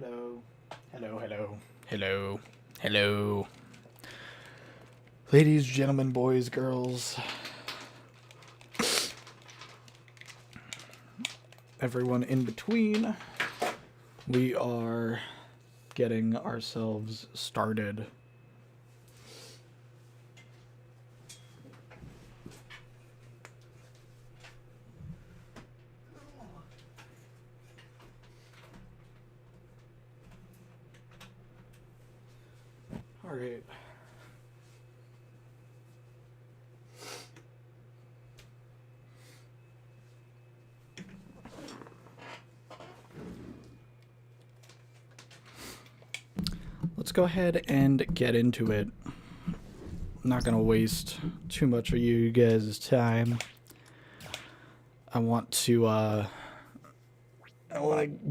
Hello. Hello, hello. Hello. Hello. Ladies, gentlemen, boys, girls. Everyone in between. We are getting ourselves started. All right. Let's go ahead and get into it. I'm not going to waste too much of you guys' time. I want to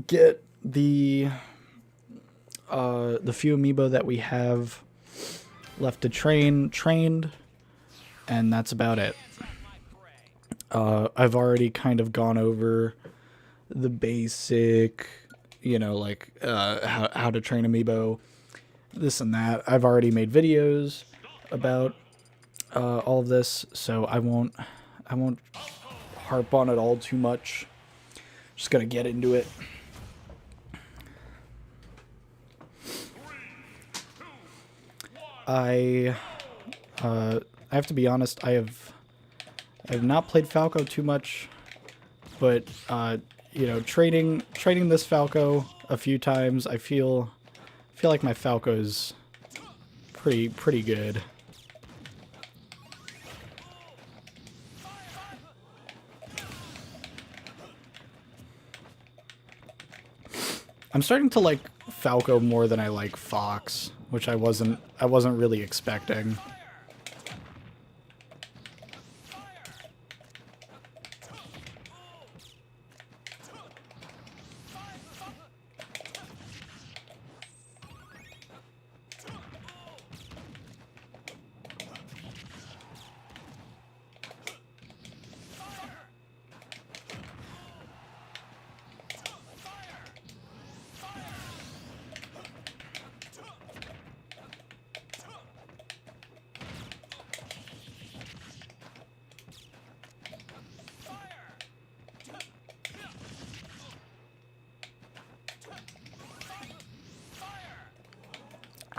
get the few amiibo that we have left to trained, and that's about it. I've already kind of gone over the basic, like how to train amiibo, this and that. I've already made videos about all of this, so I won't harp on it all too much. Just gonna get into it. I have to be honest. I have not played Falco too much, but trading this Falco a few times, I feel like my Falco's pretty good. I'm starting to like Falco more than I like Fox, which I wasn't really expecting.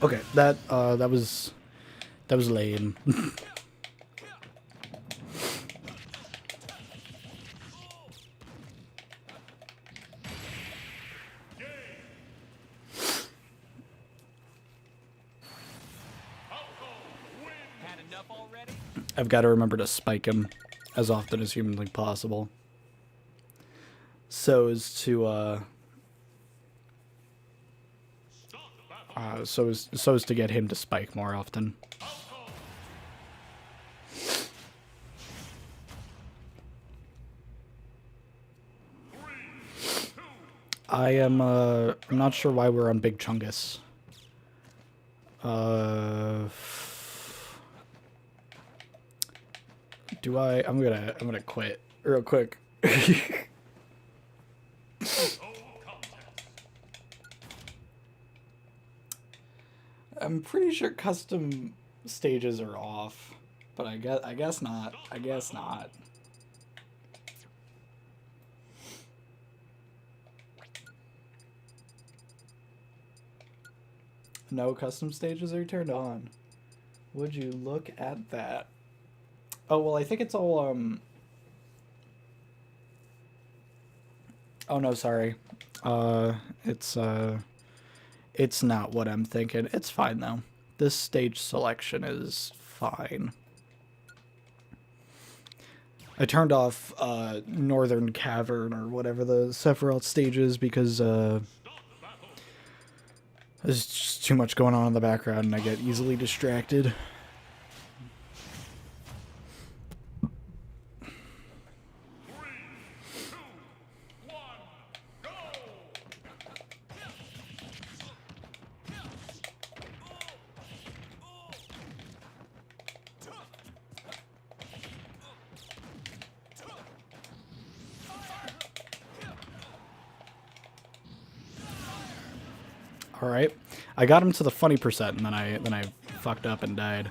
Okay, that was lame. I've got to remember to spike him as often as humanly possible, so as to so as to get him to spike more often. I'm not sure why we're on Big Chungus. I'm gonna quit real quick. I'm pretty sure custom stages are off, but I guess not. I guess not. No custom stages are turned on. Would you look at that? Oh, well, I think it's all, oh, no, sorry. It's not what I'm thinking. It's fine, though. This stage selection is fine. I turned off, Northern Cavern, or whatever the Sephiroth stage is, because, there's just too much going on in the background, and I get easily distracted. All right, I got him to the funny percent, and then I fucked up and died.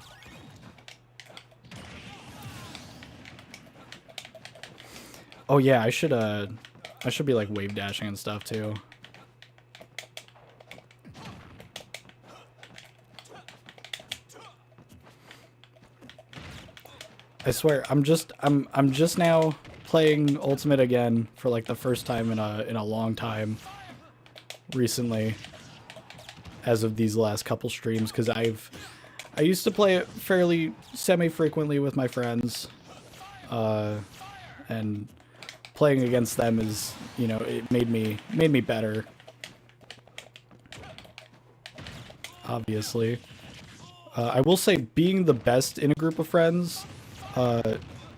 Oh yeah, I should be like wave dashing and stuff too. I swear, I'm just now playing Ultimate again for like the first time in a long time recently, as of these last couple streams, because I used to play it fairly semi-frequently with my friends, and playing against them is, you know, it made me better, obviously. I will say, being the best in a group of friends,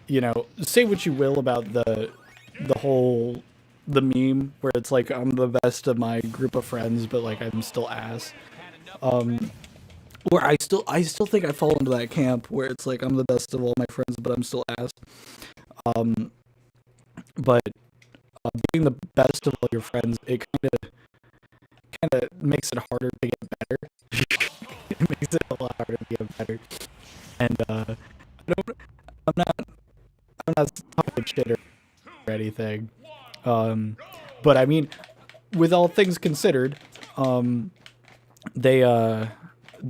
you know, say what you will about the meme where it's like I'm the best of my group of friends, but like I'm still ass. Where I still think I fall into that camp where it's like I'm the best of all my friends, but I'm still ass. But being the best of all your friends, it kind of makes it harder to get better. It makes it a lot harder to get better. And I'm not talking shit or anything. But I mean, with all things considered, they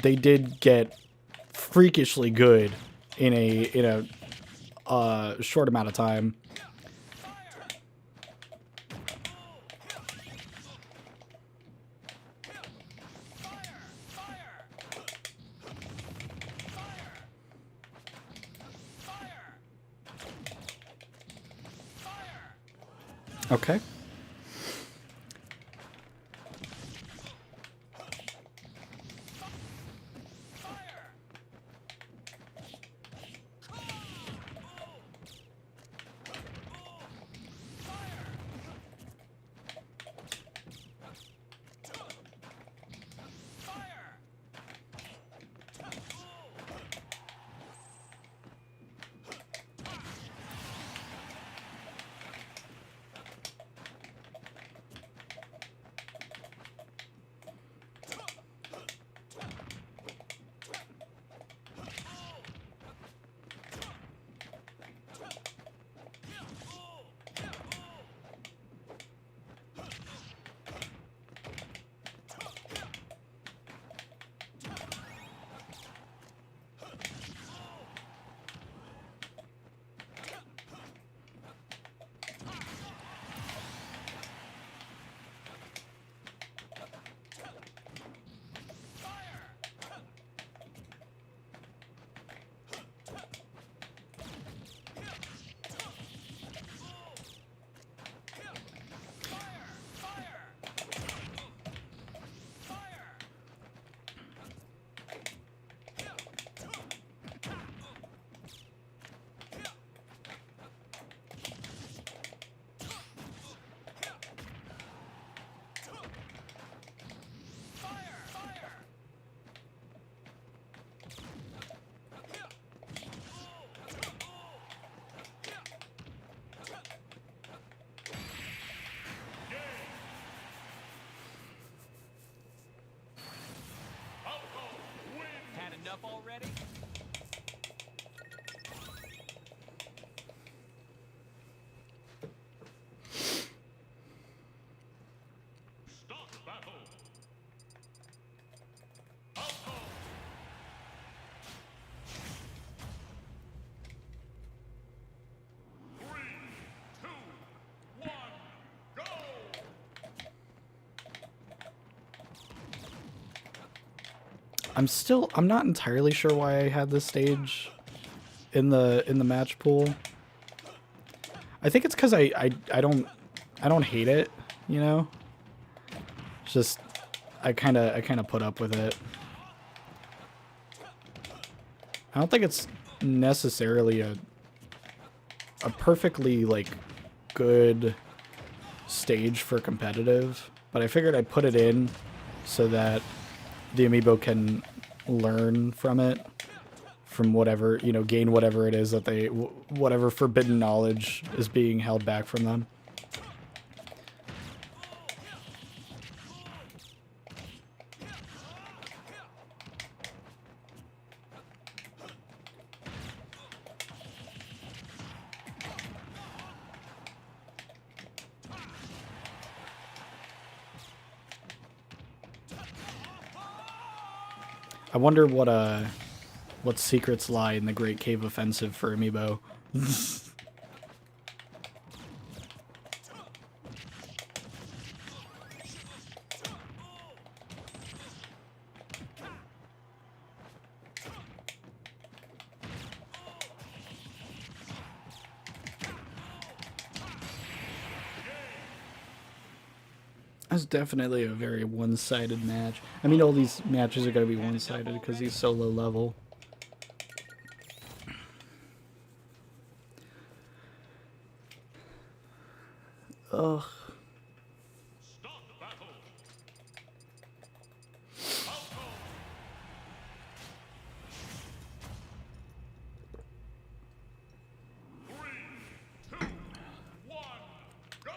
did get freakishly good in a short amount of time. Okay. Enough already? Stop battle. I'm not entirely sure why I had this stage in the match pool. I think it's because I don't hate it, you know? It's just I kinda put up with it. I don't think it's necessarily a perfectly like good stage for competitive, but I figured I'd put it in so that the amiibo can learn from it, from whatever, you know, gain whatever it is that they, whatever forbidden knowledge is being held back from them. I wonder what secrets lie in the Great Cave Offensive for Amiibo. That's definitely a very one-sided match. I mean, all these matches are going to be one-sided because he's so low level. Ugh. Stop battle. Three, two, one, go!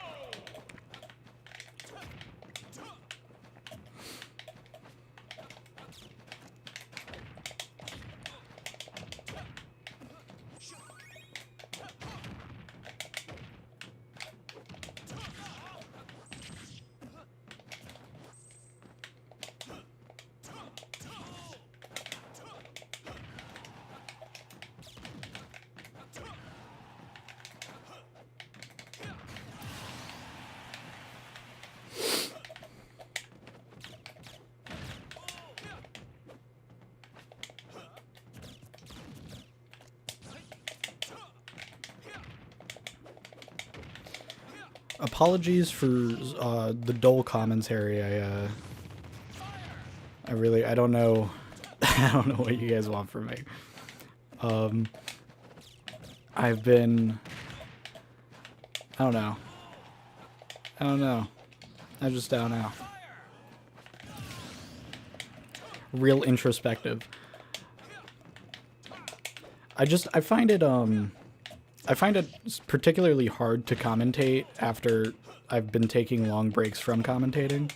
Apologies for the dull commentary. I don't know. I don't know what you guys want from me. I've been. I don't know. I don't know. I just don't know. Real introspective. I find it particularly hard to commentate after I've been taking long breaks from commentating.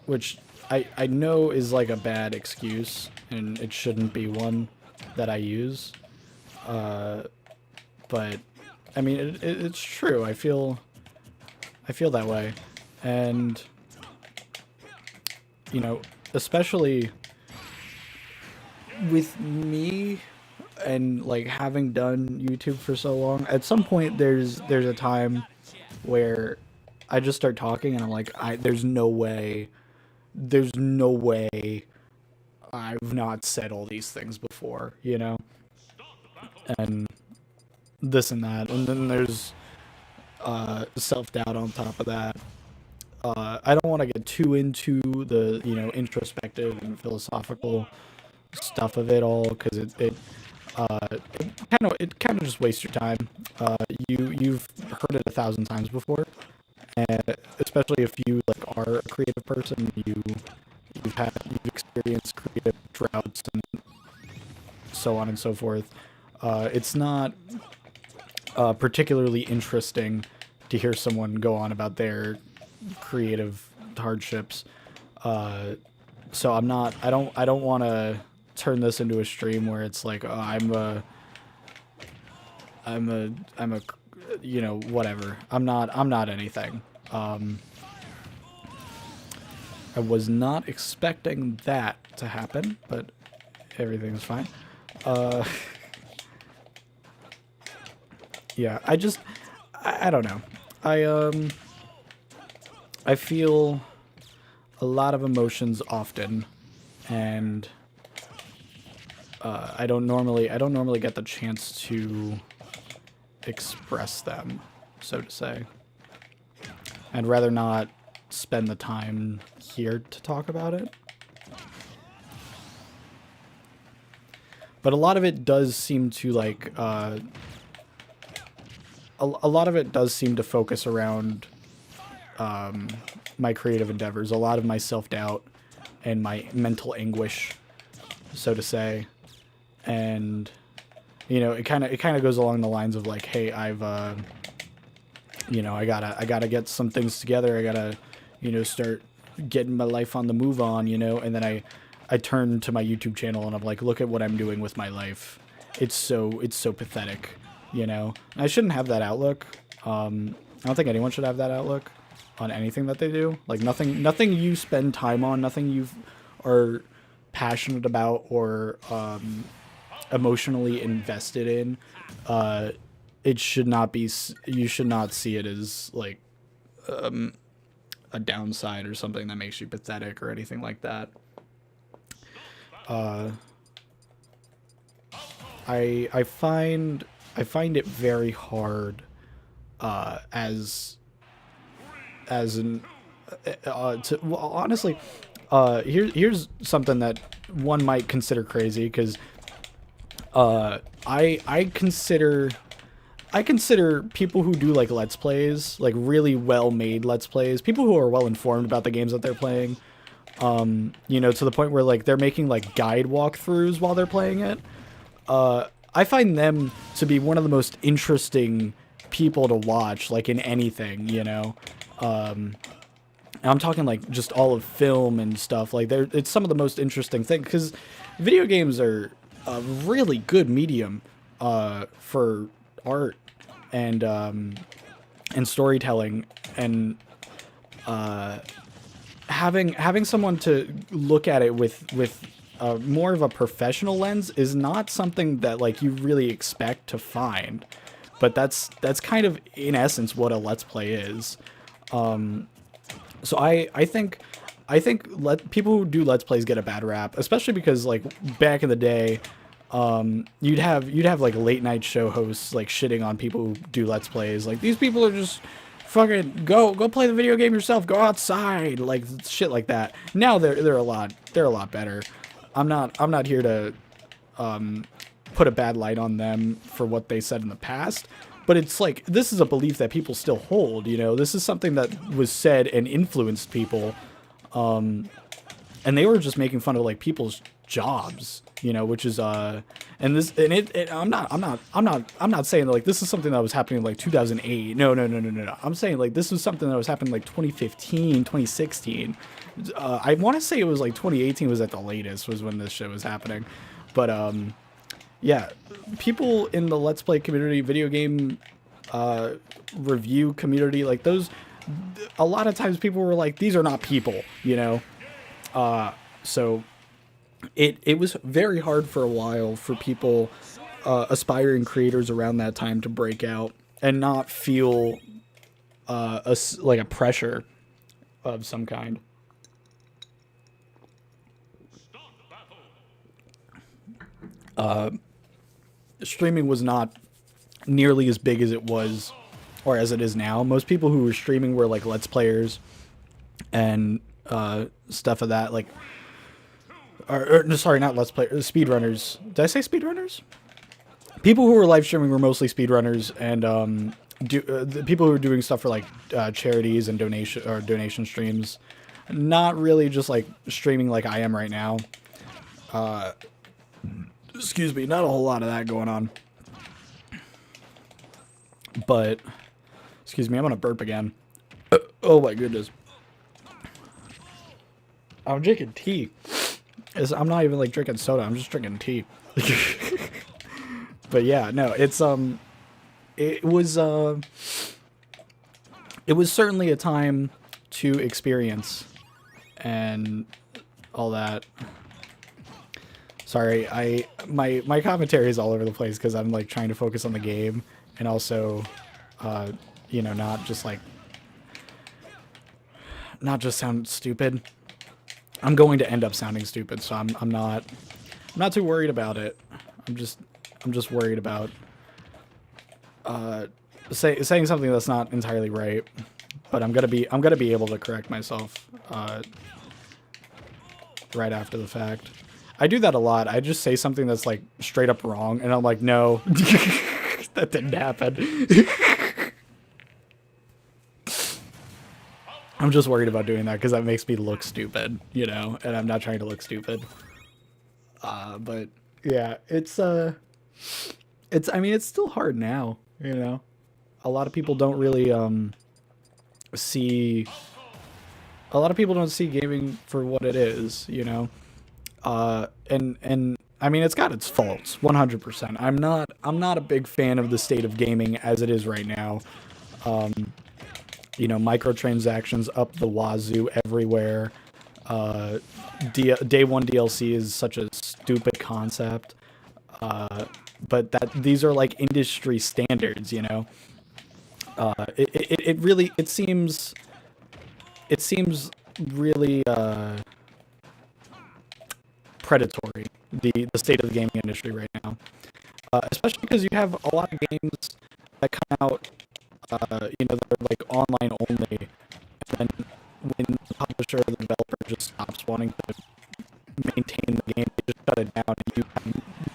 Which I know is like a bad excuse, and it shouldn't be one that I use. But I mean, it's true. I feel that way, and you know, especially with me and like having done YouTube for so long, at some point there's a time where I just start talking and I'm like, there's no way I've not said all these things before, you know? And this and that. And then there's self-doubt on top of that. I don't want to get too into the, you know, introspective and philosophical stuff of it all, because it kind of just wastes your time. You've heard it 1,000 times before, and especially if you like are a creative person, you've experienced creative droughts and so on and so forth. It's not particularly interesting to hear someone go on about their creative hardships. So I don't want to turn this into a stream where it's like, oh, I'm a you know, whatever. I'm not anything. I was not expecting that to happen, but everything's fine. Yeah, I don't know. I feel a lot of emotions often, and I don't normally get the chance to express them, so to say. I'd rather not spend the time here to talk about it. But a lot of it does seem to like a lot of it does seem to focus around my creative endeavors, a lot of my self-doubt and my mental anguish, so to say. And you know, it kind of goes along the lines of like, hey, I've you know, I gotta get some things together. I gotta, you know, start getting my life on the move on, you know. And then I turn to my YouTube channel and I'm like, look at what I'm doing with my life. It's so pathetic, you know. And I shouldn't have that outlook. I don't think anyone should have that outlook. on anything that they do. Like nothing you spend time on, nothing you are passionate about or emotionally invested in. It should not be. You should not see it as like a downside or something that makes you pathetic or anything like that. I find it very hard as an well, honestly, here's something that one might consider crazy because I consider people who do like let's plays, like really well made let's plays, people who are well informed about the games that they're playing, you know, to the point where like they're making like guide walkthroughs while they're playing it. I find them to be one of the most interesting people to watch, like in anything, you know. I'm talking like just all of film and stuff. Like it's some of the most interesting things because video games are a really good medium for art and storytelling, and having someone to look at it with more of a professional lens is not something that like you really expect to find, but that's kind of in essence what a let's play is. So I think people who do let's plays get a bad rap, especially because like back in the day, you'd have like late night show hosts like shitting on people who do let's plays, like these people are just fucking go play the video game yourself, go outside, like shit like that. Now they're a lot better. I'm not here to put a bad light on them for what they said in the past, but it's like this is a belief that people still hold, you know. This is something that was said and influenced people, and they were just making fun of like people's jobs, you know, which is I'm not saying like this is something that was happening in like 2008. No. I'm saying like this was something that was happening like 2015, 2016. I want to say it was like 2018 was at the latest was when this shit was happening. But yeah, people in the let's play community, video game review community, like those, a lot of times people were like, these are not people, you know. So it was very hard for a while for people, aspiring creators around that time, to break out and not feel like a pressure of some kind. Streaming was not nearly as big as it was or as it is now. Most people who were streaming were like let's players and stuff of that, like sorry, not let's players, speedrunners. Did I say speedrunners? People who were live streaming were mostly speedrunners, and the people who were doing stuff for like charities and donation streams. Not really just like streaming like I am right now. Excuse me, not a whole lot of that going on. But excuse me, I'm gonna burp again. Oh my goodness. I'm drinking tea. I'm not even like drinking soda, I'm just drinking tea. But yeah, no, it was certainly a time to experience and all that. Sorry, my commentary is all over the place because I'm like trying to focus on the game and also, you know, not just sound stupid. I'm going to end up sounding stupid, so I'm not too worried about it. I'm just worried about saying something that's not entirely right. But I'm gonna be able to correct myself right after the fact. I do that a lot. I just say something that's like straight up wrong, and I'm like, no, that didn't happen. I'm just worried about doing that because that makes me look stupid, you know, and I'm not trying to look stupid. But yeah, I mean, it's still hard now, you know. A lot of people don't really see. A lot of people don't see gaming for what it is, you know. And I mean, it's got its faults, 100%. I'm not a big fan of the state of gaming as it is right now. You know, microtransactions up the wazoo everywhere. Day one DLC is such a stupid concept. But these are like industry standards, you know. It really it seems really predatory, the state of the gaming industry right now. Especially because you have a lot of games that come out, you know, that are like online only, and then when the publisher or the developer just stops wanting to maintain the game, they just shut it down, and you have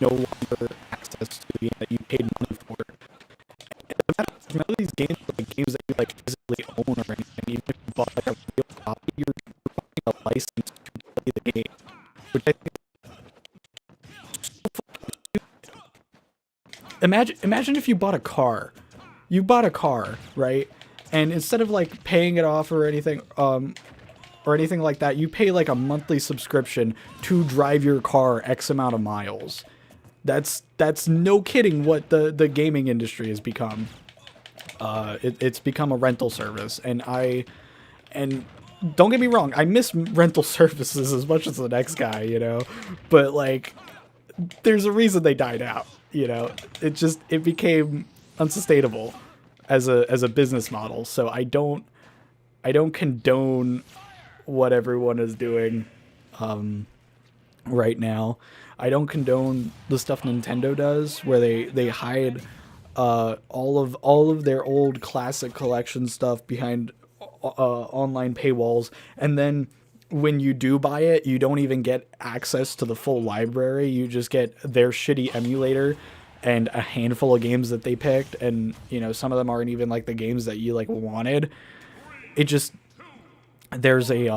no longer access to the game that you paid money for. And none of these games are like games that you like physically own or anything. Even if you bought like a real copy, you're buying a license to play the game, which I think. Imagine if you bought a car. You bought a car, right? And instead of like paying it off or anything like that, you pay like a monthly subscription to drive your car X amount of miles. That's no kidding what the gaming industry has become. It's become a rental service, and don't get me wrong, I miss rental services as much as the next guy, you know, but like, there's a reason they died out. You know, it became unsustainable as a business model. So I don't condone what everyone is doing right now. I don't condone the stuff Nintendo does, where they hide all of their old classic collection stuff behind online paywalls, and then when you do buy it, you don't even get access to the full library. You just get their shitty emulator and a handful of games that they picked, and you know, some of them aren't even like the games that you like wanted. It just, there's a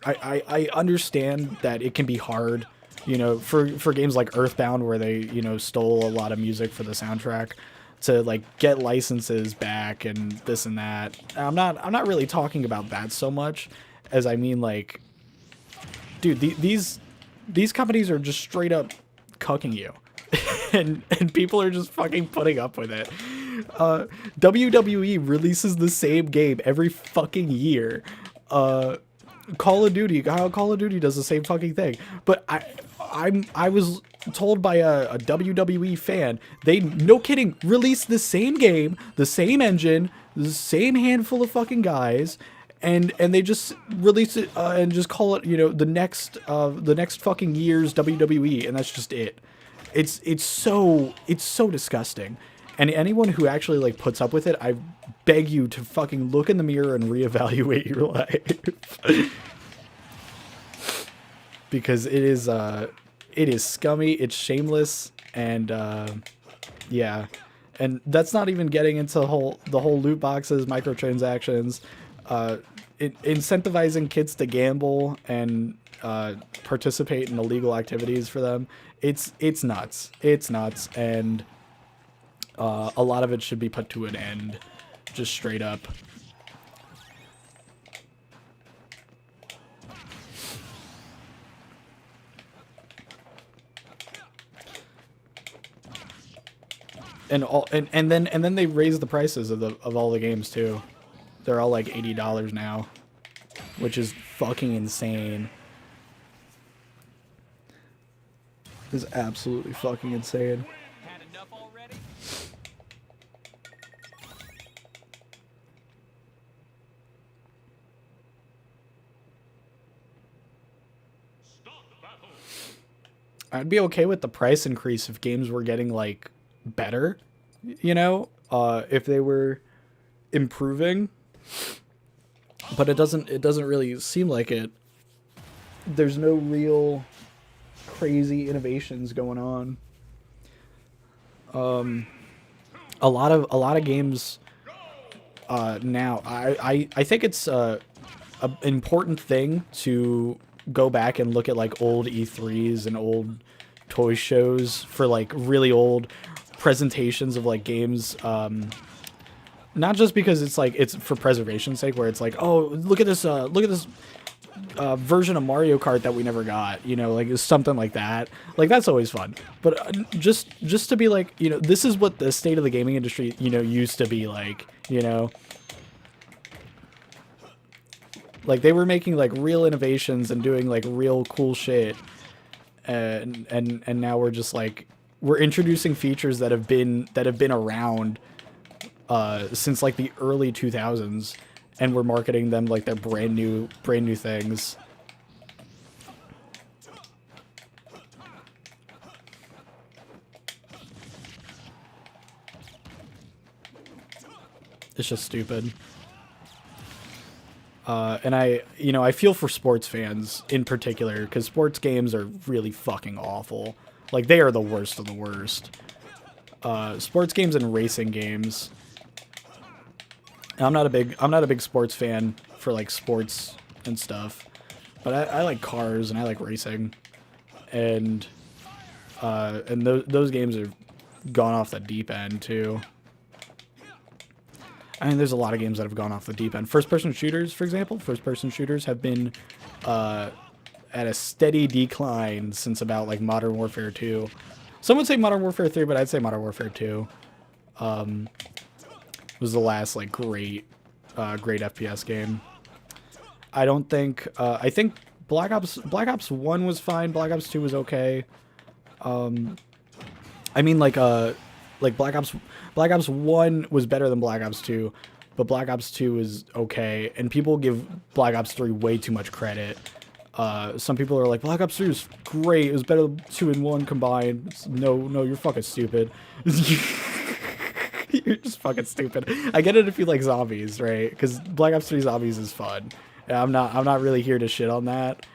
I understand that it can be hard, you know, for games like Earthbound, where they, you know, stole a lot of music for the soundtrack, to like get licenses back and this and that. I'm not really talking about that so much as I mean, like, dude, these companies are just straight up cucking you. and people are just fucking putting up with it. WWE releases the same game every fucking year. Call of Duty does the same fucking thing. But I was told by a WWE fan, they, no kidding, released the same game, the same engine, the same handful of fucking guys, and they just release it and just call it, you know, the next fucking year's WWE, and that's just it. It's so disgusting. And anyone who actually like puts up with it, I beg you to fucking look in the mirror and reevaluate your life. Because it is scummy, it's shameless, and yeah. And that's not even getting into the whole loot boxes, microtransactions, incentivizing kids to gamble and participate in illegal activities for them. It's nuts. It's nuts, and a lot of it should be put to an end, just straight up. And then they raise the prices of all the games too. They're all like $80 now, which is fucking insane. It's absolutely fucking insane. Had enough already? Stop the battle. I'd be okay with the price increase if games were getting like better, you know, if they were improving, but it doesn't really seem like it. There's no real crazy innovations going on. A lot of games now, I think it's an important thing to go back and look at like old E3s and old toy shows for like really old presentations of like games, not just because it's like it's for preservation's sake, where it's like, oh, look at this version of Mario Kart that we never got, you know, like something like that. Like, that's always fun. But just to be like, you know, this is what the state of the gaming industry, you know, used to be like, you know. Like they were making like real innovations and doing like real cool shit, and now we're just like we're introducing features that have been around since like the early 2000s, and we're marketing them like they're brand new things. It's just stupid. And I feel for sports fans in particular, because sports games are really fucking awful. Like, they are the worst of the worst. Sports games and racing games. And I'm not a big sports fan for, like, sports and stuff. But I like cars and I like racing. And those games have gone off the deep end, too. I mean, there's a lot of games that have gone off the deep end. First-person shooters, for example, first-person shooters have been at a steady decline since about, like, Modern Warfare 2. Some would say Modern Warfare 3, but I'd say Modern Warfare 2 was the last, like, great FPS game. I don't think... I think Black Ops 1 was fine. Black Ops 2 was okay. I mean, like Black Ops 1 was better than Black Ops 2, but Black Ops 2 is okay, and people give Black Ops 3 way too much credit. Some people are like, Black Ops 3 is great, it was better than 2 and 1 combined. No, you're fucking stupid. You're just fucking stupid. I get it if you like zombies, right? Because Black Ops 3 zombies is fun. And I'm not really here to shit on that.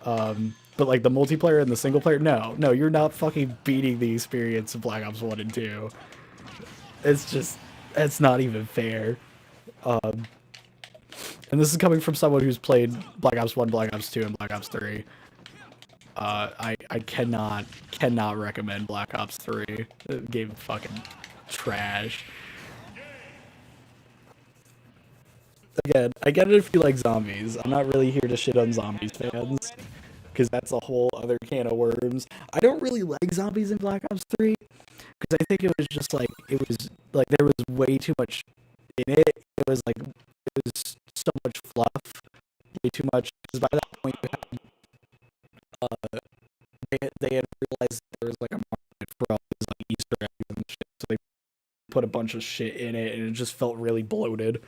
But like the multiplayer and the single player, no, you're not fucking beating the experience of Black Ops 1 and 2. It's not even fair. And this is coming from someone who's played Black Ops 1, Black Ops 2, and Black Ops 3. I cannot recommend Black Ops 3. The game fucking trash. Again, I get it if you like zombies. I'm not really here to shit on zombies fans, because that's a whole other can of worms. I don't really like zombies in Black Ops 3, because I think it was just like, there was way too much in it. It was so much fluff, way too much, because by that point you had, they had realized there was like a market for all these like Easter eggs and shit, so they put a bunch of shit in it, and it just felt really bloated.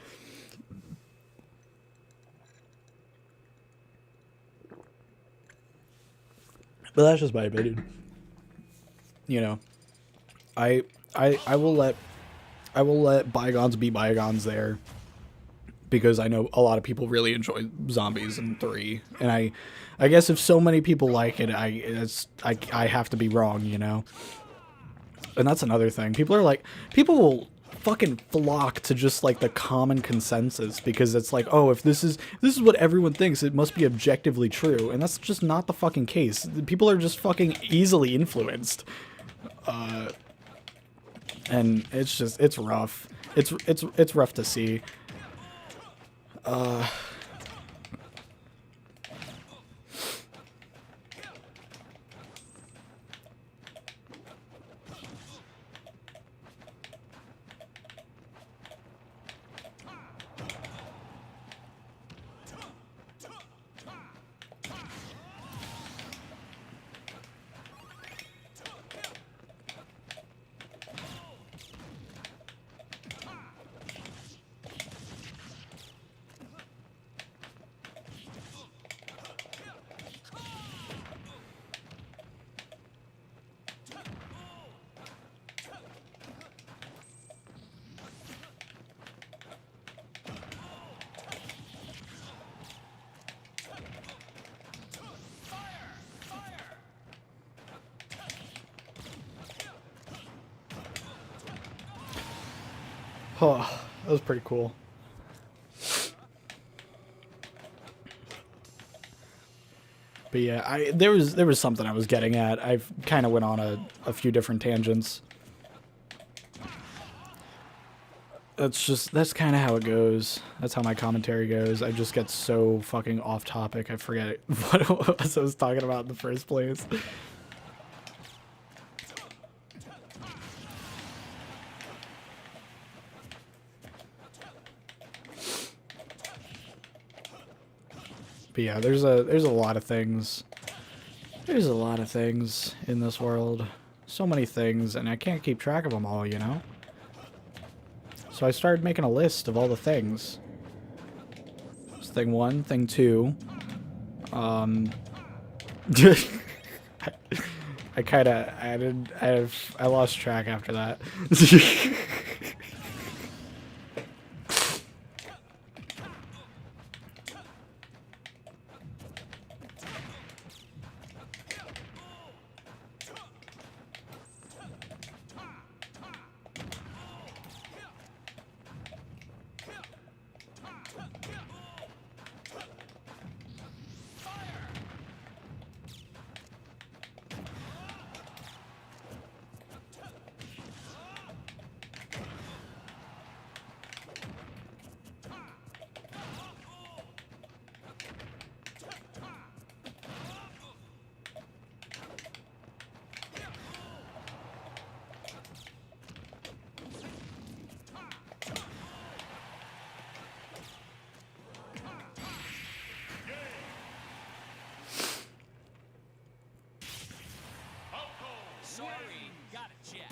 But that's just my opinion. You know, I will let bygones be bygones there, because I know a lot of people really enjoy zombies in 3, and I guess if so many people like it, I have to be wrong, you know. And that's another thing. People will fucking flock to just like the common consensus, because it's like, oh, if this is what everyone thinks, it must be objectively true, and that's just not the fucking case. People are just fucking easily influenced, and it's rough. It's rough to see. Oh, that was pretty cool. But yeah, there was something I was getting at. I've kind of went on a few different tangents. That's kind of how it goes. That's how my commentary goes. I just get so fucking off topic, I forget what it was I was talking about in the first place. But yeah, there's a lot of things. There's a lot of things in this world. So many things, and I can't keep track of them all, you know? So I started making a list of all the things. It's thing 1, thing 2. I kind of added. I lost track after that. Sorry, got a check.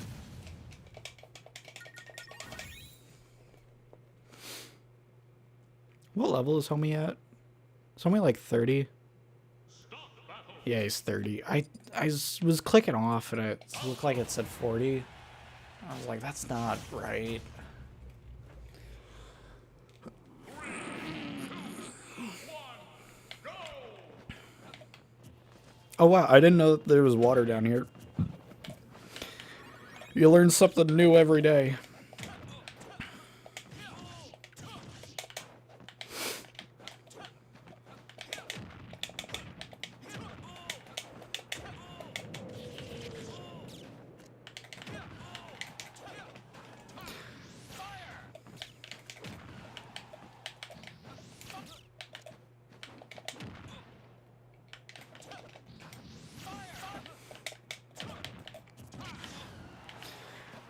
What level is homie at? Is homie like 30? Yeah, he's 30. Was clicking off and it looked like it said 40. I was like, that's not right. Oh wow, I didn't know that there was water down here. You learn something new every day.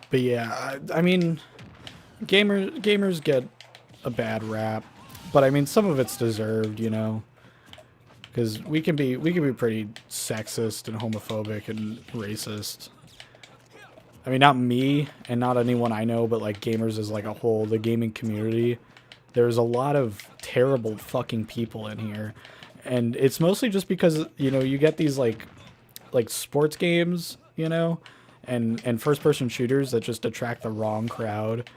But yeah, I mean, gamers get a bad rap, but I mean some of it's deserved, you know, because we can be pretty sexist and homophobic and racist. I mean, not me and not anyone I know, but like gamers as like a whole, the gaming community. There's a lot of terrible fucking people in here, and it's mostly just because you know you get these like sports games, you know, and first person shooters that just attract the wrong crowd.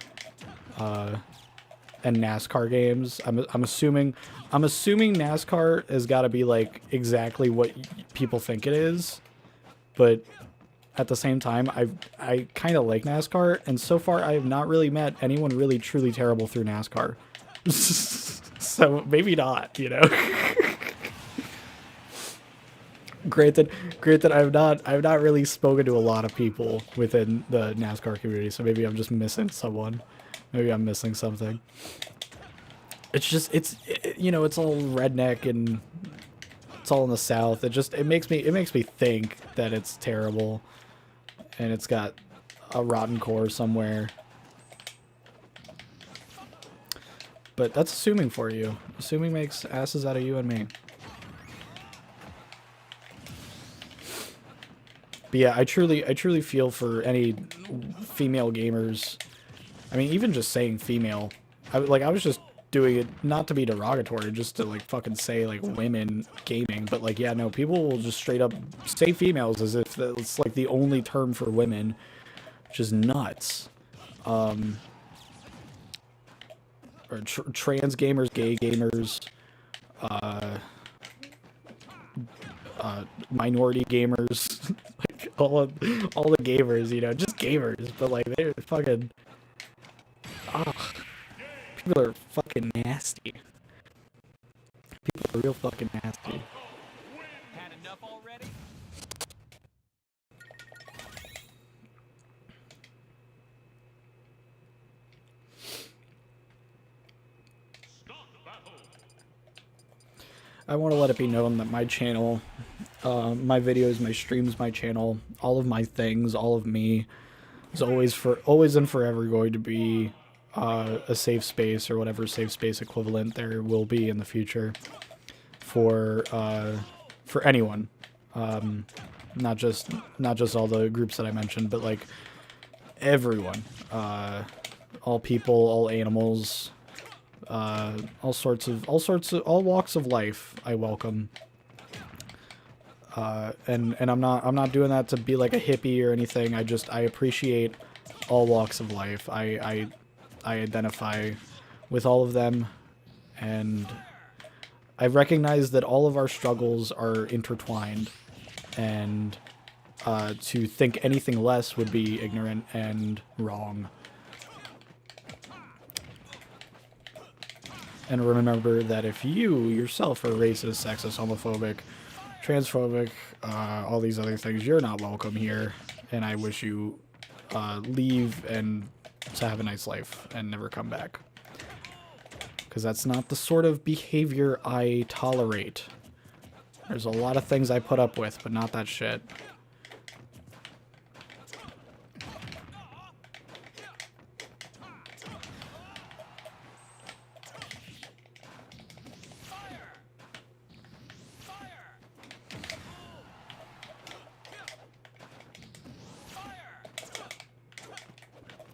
And NASCAR games. I'm assuming NASCAR has got to be like exactly what people think it is, but at the same time, I kind of like NASCAR, and so far I have not really met anyone really truly terrible through NASCAR. So maybe not, you know. Granted, I've not really spoken to a lot of people within the NASCAR community, so maybe I'm just missing someone. Maybe I'm missing something. It's just you know, it's all redneck and it's all in the South. It makes me think that it's terrible, and it's got a rotten core somewhere. But that's assuming for you. Assuming makes asses out of you and me. But yeah, I truly feel for any female gamers. I mean, even just saying female, I was just doing it not to be derogatory, just to like fucking say like women gaming. But like, yeah, no, people will just straight up say females as if it's like the only term for women, which is nuts. Or trans gamers, gay gamers, minority gamers, like all the gamers, you know, just gamers, but like they're fucking, people are fucking nasty. People are real fucking nasty. Had enough already? I want to let it be known that my channel, my videos, my streams, my channel, all of my things, all of me, is always and forever going to be a safe space, or whatever safe space equivalent there will be in the future, for anyone, not just all the groups that I mentioned, but like everyone, all people, all animals, all walks of life. I welcome. And I'm not doing that to be like a hippie or anything. I appreciate all walks of life. I identify with all of them, and I recognize that all of our struggles are intertwined, and to think anything less would be ignorant and wrong. And remember that if you yourself are racist, sexist, homophobic, transphobic, all these other things, you're not welcome here, and I wish you leave and to have a nice life and never come back. Because that's not the sort of behavior I tolerate. There's a lot of things I put up with, but not that shit.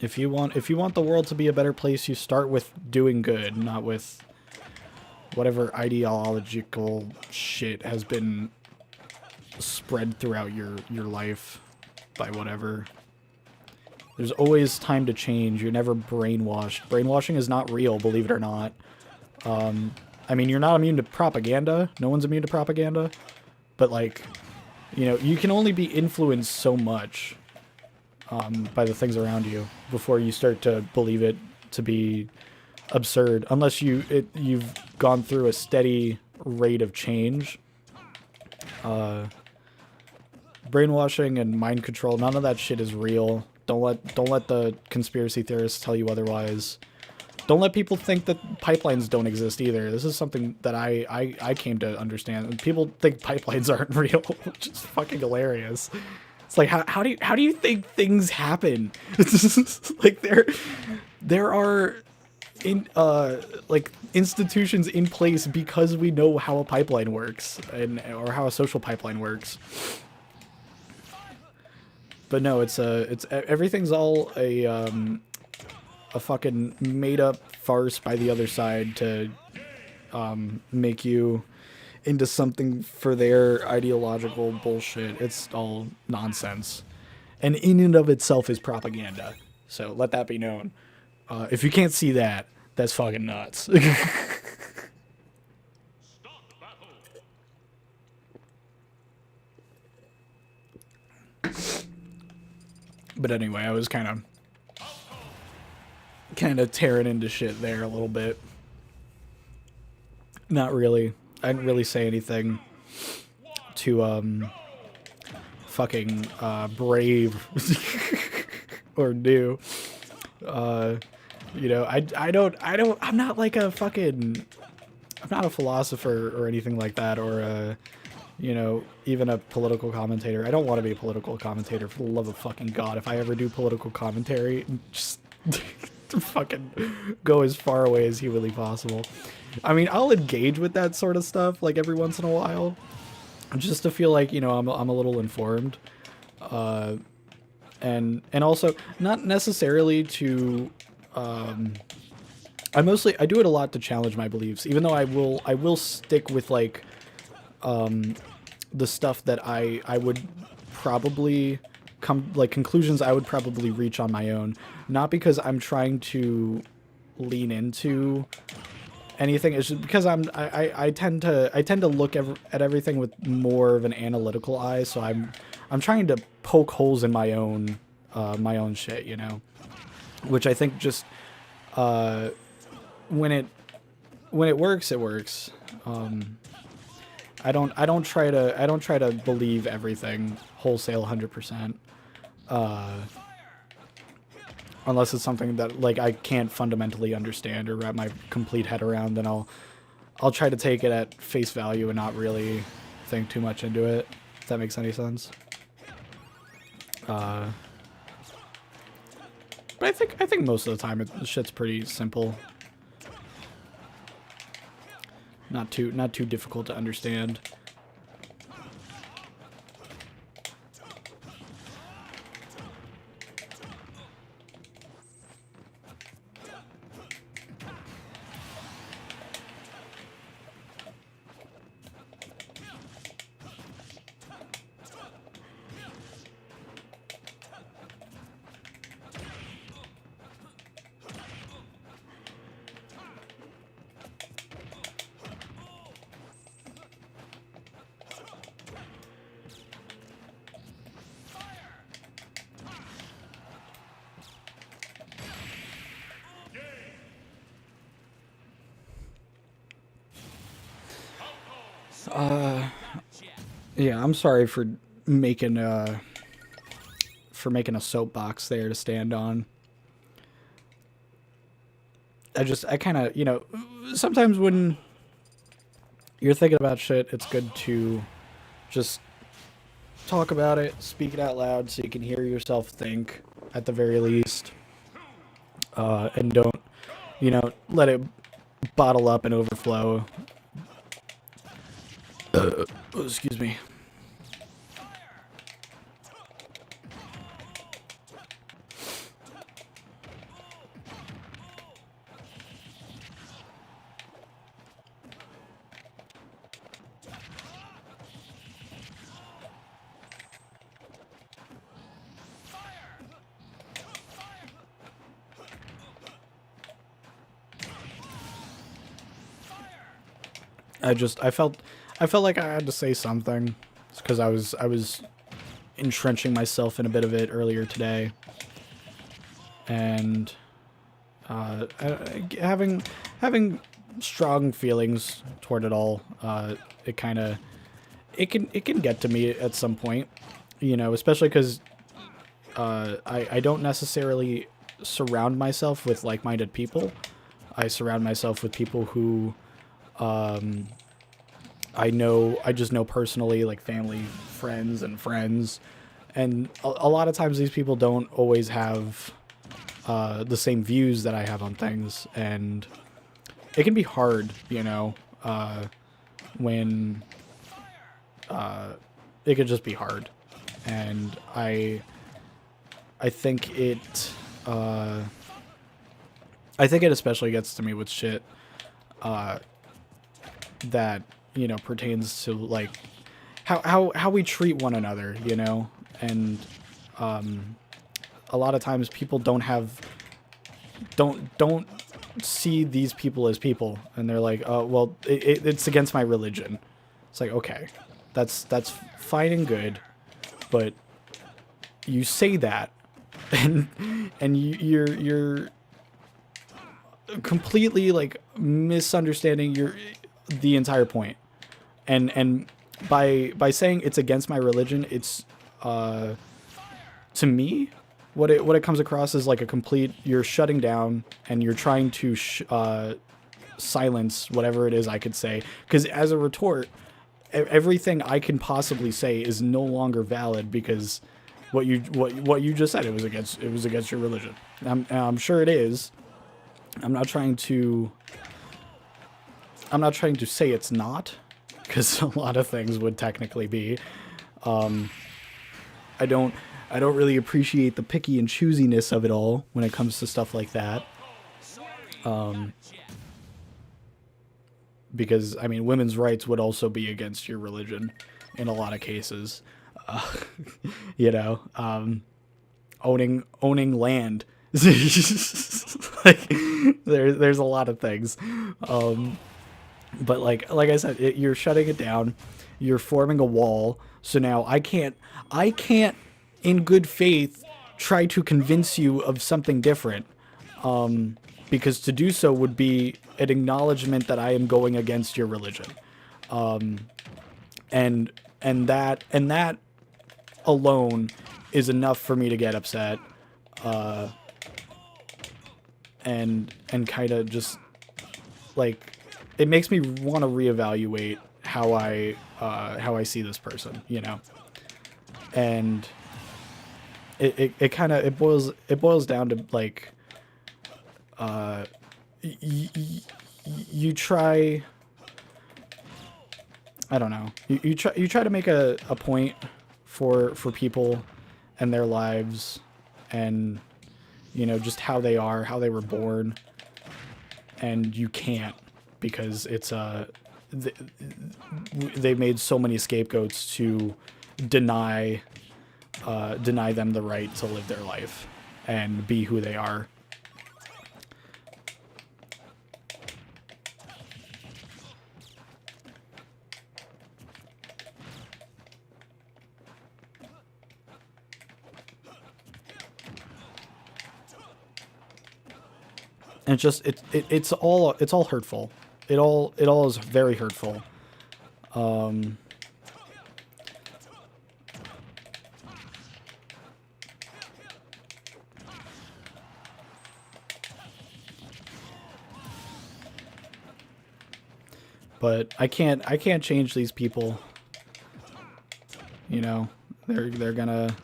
If you want the world to be a better place, you start with doing good, not with whatever ideological shit has been spread throughout your life by whatever. There's always time to change. You're never brainwashed. Brainwashing is not real, believe it or not. I mean, you're not immune to propaganda. No one's immune to propaganda. But like, you know, you can only be influenced so much by the things around you before you start to believe it to be absurd, unless you've gone through a steady rate of change. Brainwashing and mind control, none of that shit is real. Don't let the conspiracy theorists tell you otherwise. Don't let people think that pipelines don't exist either. This is something that I came to understand. People think pipelines aren't real, which is fucking hilarious. It's like, how do you think things happen? Like there are like institutions in place because we know how a pipeline works or how a social pipeline works. But no, it's everything's all a fucking made up farce by the other side to make you into something for their ideological bullshit. It's all nonsense. And in and of itself is propaganda. So let that be known. If you can't see that, that's fucking nuts. But anyway, I was kind of tearing into shit there a little bit. Not really. I didn't really say anything too fucking brave or new. You know, I'm not like a fucking, I'm not a philosopher or anything like that, or you know, even a political commentator. I don't want to be a political commentator, for the love of fucking God. If I ever do political commentary, just fucking go as far away as humanly possible. I mean, I'll engage with that sort of stuff like every once in a while, just to feel like, you know, I'm a little informed, and also not necessarily to. I do it a lot to challenge my beliefs, even though I will stick with like the stuff that I would probably conclusions I would probably reach on my own, not because I'm trying to lean into anything. It's just because I tend to look at everything with more of an analytical eye, so I'm trying to poke holes in my own shit, you know, which I think just when it works, it works. I don't try to believe everything wholesale 100%. Unless it's something that like I can't fundamentally understand or wrap my complete head around, then I'll try to take it at face value and not really think too much into it, if that makes any sense. But I think most of the time shit's pretty simple. Not too difficult to understand. Yeah, I'm sorry making making a soapbox there to stand on. I kind of, sometimes when you're thinking about shit, it's good to just talk about it, speak it out loud so you can hear yourself think at the very least. And don't, let it bottle up and overflow. Oh, excuse me. I felt like I had to say something because I was entrenching myself in a bit of it earlier today, and having strong feelings toward it all. It kind of it can get to me at some point, especially because I don't necessarily surround myself with like-minded people. I surround myself with people who I just know personally, like family, friends, and a lot of times these people don't always have the same views that I have on things, and it can be hard, when it could just be hard, and I think it I think it especially gets to me with shit that pertains to like how we treat one another, and a lot of times people don't see these people as people, and they're like, oh well, it's against my religion. It's like, okay, that's fine and good, but you say that, and you're completely like misunderstanding the entire point. And by saying it's against my religion, it's to me what it comes across as like a complete, you're shutting down and you're trying to silence whatever it is I could say, because as a retort, everything I can possibly say is no longer valid because what you just said, it was against your religion. I'm sure it is. I'm not trying to say it's not, because a lot of things would technically be. I don't really appreciate the picky and choosiness of it all when it comes to stuff like that. Because I mean, women's rights would also be against your religion in a lot of cases. Uh, you know, owning land. Like, there's a lot of things. But like I said, you're shutting it down. You're forming a wall. So now I can't in good faith try to convince you of something different. Because to do so would be an acknowledgement that I am going against your religion. And that alone is enough for me to get upset. And kind of just like, it makes me want to reevaluate how I see this person, and it kind of it boils down to like, you try I don't know. You try to make a point for people and their lives, and you know, just how they are, how they were born, and you can't, because it's they made so many scapegoats to deny deny them the right to live their life and be who they are. And it's just it's all hurtful. It all is very hurtful. But I can't change these people. You know, they're gonna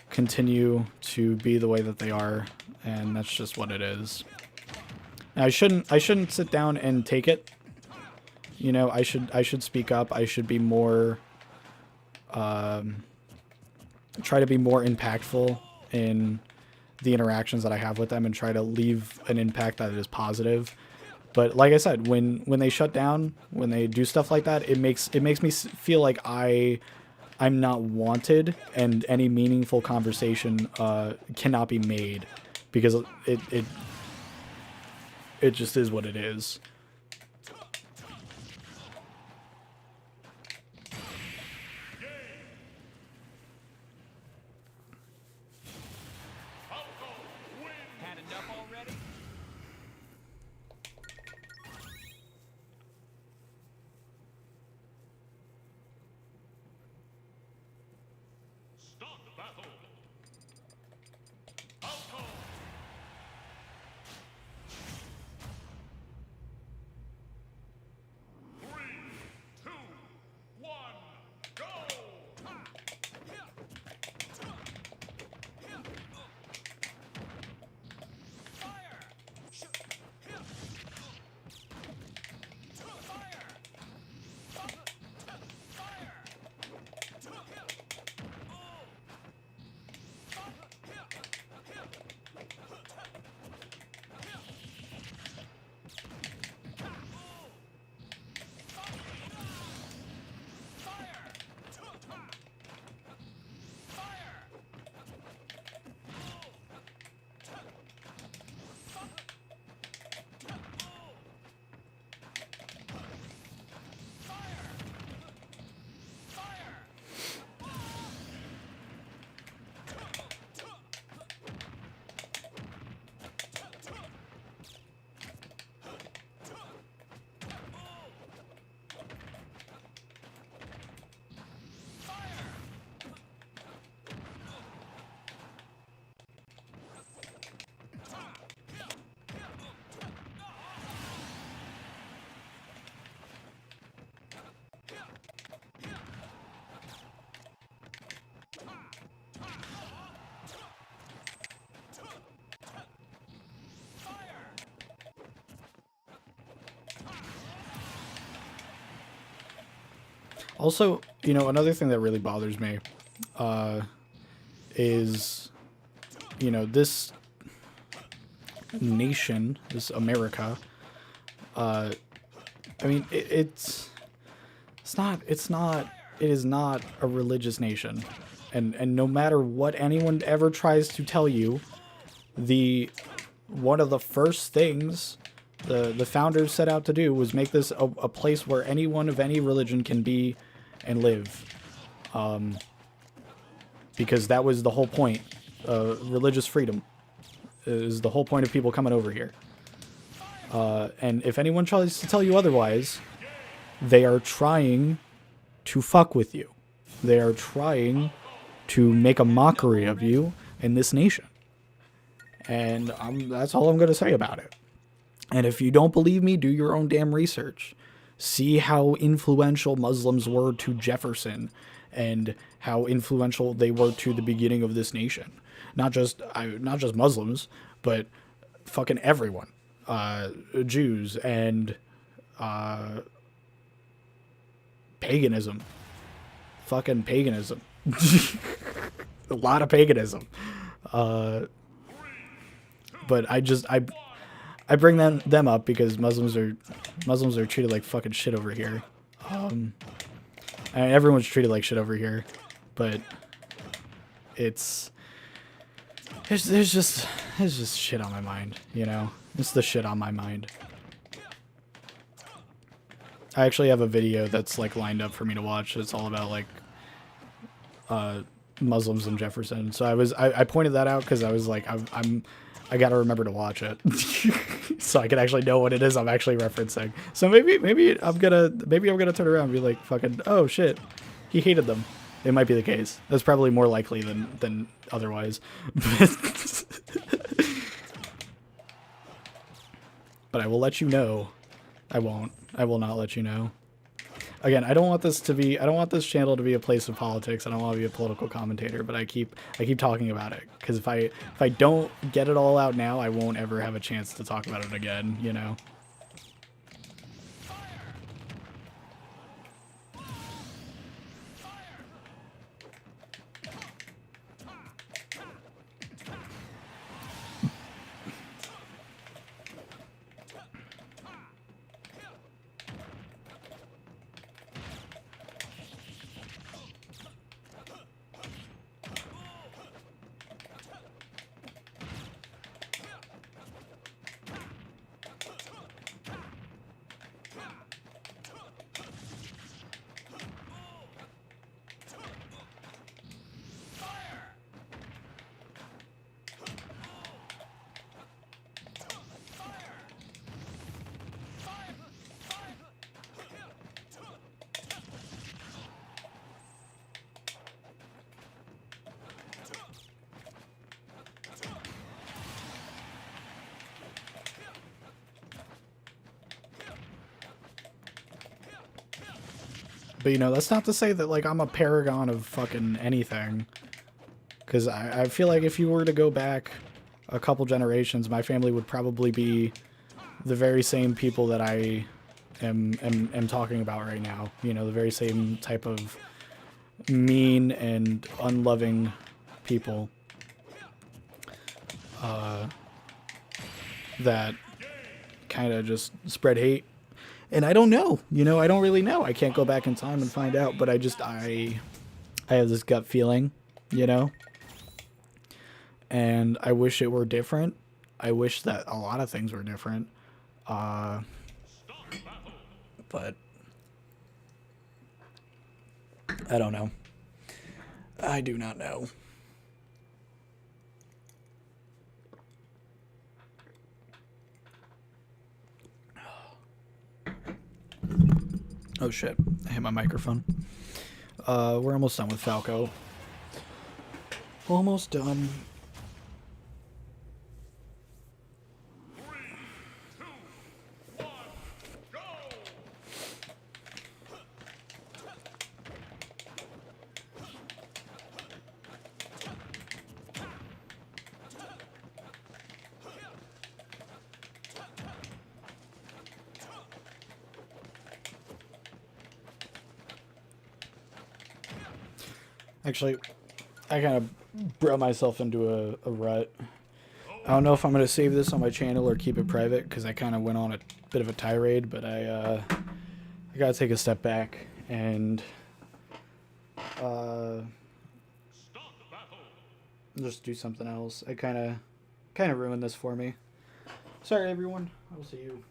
continue to be the way that they are, and that's just what it is. Now, I shouldn't sit down and take it. You know, I should speak up. I should be more try to be more impactful in the interactions that I have with them, and try to leave an impact that is positive. But like I said, when they shut down, when they do stuff like that, it makes me feel like I'm not wanted, and any meaningful conversation cannot be made, because it just is what it is. Had enough already? Start battle. Falco. 3, 2, 1, go! Also, you know, another thing that really bothers me is, you know, this nation, this America. I mean, it is not a religious nation, and no matter what anyone ever tries to tell you, one of the first things the founders set out to do was make this a place where anyone of any religion can be and live, because that was the whole point. Religious freedom is the whole point of people coming over here. And if anyone tries to tell you otherwise, they are trying to fuck with you. They are trying to make a mockery of you in this nation. And that's all I'm going to say about it. And if you don't believe me, do your own damn research. See how influential Muslims were to Jefferson, and how influential they were to the beginning of this nation. Not just Muslims, but fucking everyone. Jews and paganism. Fucking paganism. A lot of paganism. But I bring them up because Muslims are treated like fucking shit over here. And everyone's treated like shit over here, but there's just shit on my mind, you know? It's the shit on my mind. I actually have a video that's like lined up for me to watch. It's all about like Muslims in Jefferson. So I pointed that out because I was like I gotta remember to watch it so I can actually know what it is I'm actually referencing. So maybe I'm gonna turn around and be like, fucking, oh shit, he hated them. It might be the case. That's probably more likely than otherwise. But I will let you know. I won't. I will not let you know. Again, I don't want this channel to be a place of politics. I don't want to be a political commentator, but I keep talking about it because if I don't get it all out now, I won't ever have a chance to talk about it again, you know. But, you know, that's not to say that, like, I'm a paragon of fucking anything. Because I feel like if you were to go back a couple generations, my family would probably be the very same people that I am talking about right now. You know, the very same type of mean and unloving people. That kind of just spread hate. And I don't know, you know, I don't really know. I can't go back in time and find out, but I have this gut feeling, you know, and I wish it were different. I wish that a lot of things were different. But I don't know. I do not know. Oh shit, I hit my microphone. We're almost done with Falco. Almost done. 3, 2, 1, go! Actually, I kind of brought myself into a rut. I don't know if I'm going to save this on my channel or keep it private because I kind of went on a bit of a tirade, but I got to take a step back and just do something else. I kind of ruined this for me. Sorry, everyone. I will see you